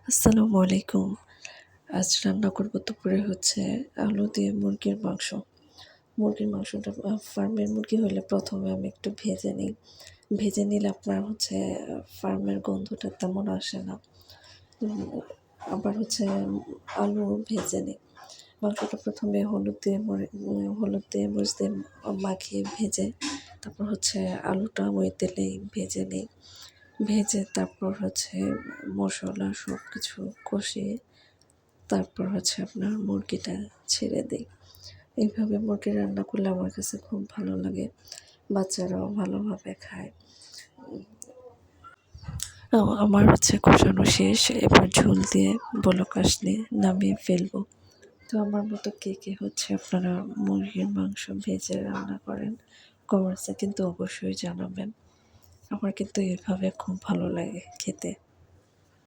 আসসালামু আলাইকুম। আজ রান্না করব দুপুরে হচ্ছে আলু দিয়ে মুরগির মাংস। মুরগির মাংসটা ফার্মের মুরগি হলে ১ম এ আমি একটু ভেজে নিই। ভেজে নিলে আপনার হচ্ছে ফার্মের গন্ধটা তেমন আসে না। উম আবার হচ্ছে আলু ভেজে নিই। মাংসটা ১ম এ হলুদ দিয়ে মরিচ দিয়ে মাখিয়ে ভেজে তারপর হচ্ছে আলুটা ওই তেলেই ভেজে নিই। ভেজে তারপর হচ্ছে মসলা সবকিছু কষিয়ে তারপর হচ্ছে আপনার মুরগিটা ছেড়ে দিই। এইভাবে মুরগি রান্না করলে আমার কাছে খুব ভালো লাগে। বাচ্চারাও ভালোভাবে খায়। আমার হচ্ছে কষানো শেষ। এবার ঝোল দিয়ে বলক আসলে নামিয়ে ফেলবো। তো আমার মতো কে হচ্ছে আপনারা মুরগির মাংস ভেজে রান্না করেন? কমেন্টসে কিন্তু অবশ্যই জানাবেন। আমার কিন্তু এভাবে খুব ভালো লাগে খেতে।